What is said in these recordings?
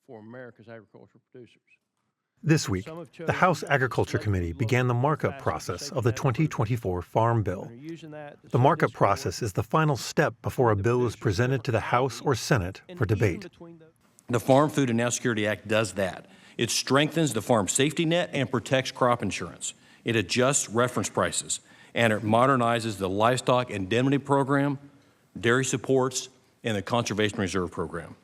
for America's agricultural producers. This week, the House Agriculture Committee began the markup process of the 2024 Farm Bill. The markup process is the final step before a bill is presented to the House or Senate for debate. The Farm Food and Now Security Act does that. It strengthens the farm safety net and protects crop insurance. It adjusts reference prices, and it modernizes the livestock indemnity program, dairy supports, and the Conservation Reserve program.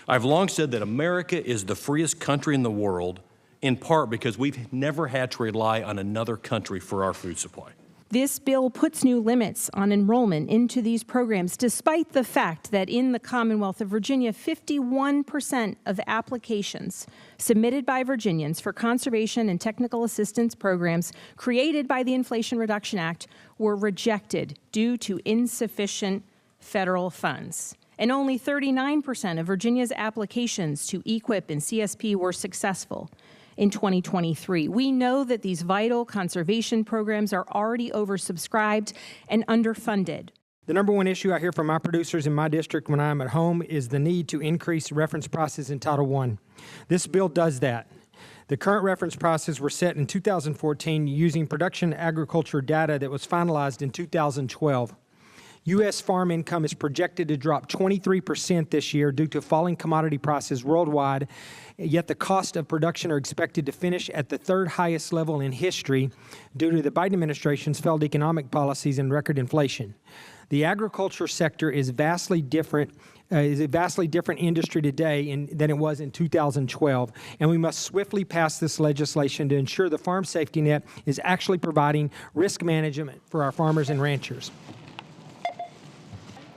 I've long said that America is the freest country in the world, in part because we've never had to rely on another country for our food supply. This bill puts new limits on enrollment into these programs, despite the fact that in the Commonwealth of Virginia, 51% of applications submitted by Virginians for conservation and technical assistance programs created by the Inflation Reduction Act were rejected due to insufficient federal funds. And only 39% of Virginia's applications to EQIP and CSP were successful in 2023. We know that these vital conservation programs are already oversubscribed and underfunded. The number one issue I hear from my producers in my district when I'm at home is the need to increase reference prices in Title I. This bill does that. The current reference prices were set in 2014 using production agriculture data that was finalized in 2012. U.S. farm income is projected to drop 23% this year due to falling commodity prices worldwide, yet the cost of production are expected to finish at the third highest level in history due to the Biden administration's failed economic policies and record inflation. The agriculture sector is a vastly different industry today than it was in 2012, and we must swiftly pass this legislation to ensure the farm safety net is actually providing risk management for our farmers and ranchers.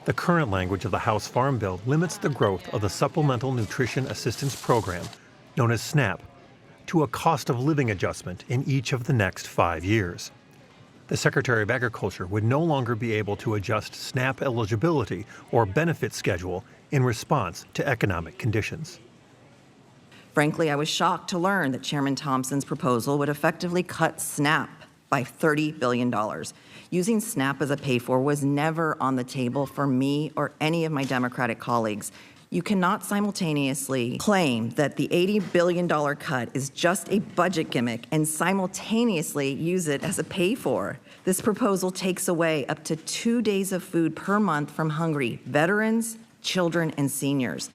The current language of the House Farm Bill limits the growth of the Supplemental Nutrition Assistance Program, known as SNAP, to a cost of living adjustment in each of the next 5 years. The Secretary of Agriculture would no longer be able to adjust SNAP eligibility or benefit schedule in response to economic conditions. Frankly, I was shocked to learn that Chairman Thompson's proposal would effectively cut SNAP by $30 billion. Using SNAP as a pay-for was never on the table for me or any of my Democratic colleagues. You cannot simultaneously claim that the $80 billion cut is just a budget gimmick and simultaneously use it as a pay-for. This proposal takes away up to 2 days of food per month from hungry veterans, children, and seniors.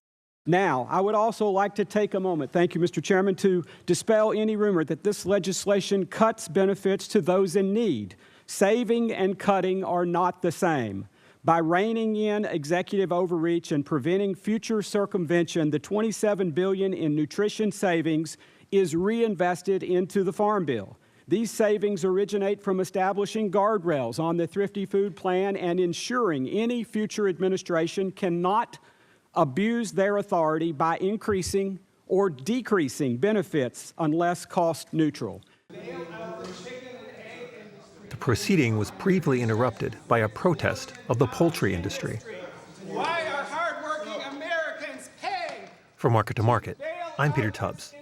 Now, I would also like to take a moment, thank you, Mr. Chairman, to dispel any rumor that this legislation cuts benefits to those in need. Saving and cutting are not the same. By reining in executive overreach and preventing future circumvention, the $27 billion in nutrition savings is reinvested into the Farm Bill. These savings originate from establishing guardrails on the Thrifty Food Plan and ensuring any future administration cannot abuse their authority by increasing or decreasing benefits unless cost neutral. The proceeding was briefly interrupted by a protest of the poultry industry. Why are hardworking Americans paying? For Market to Market, I'm Peter Tubbs.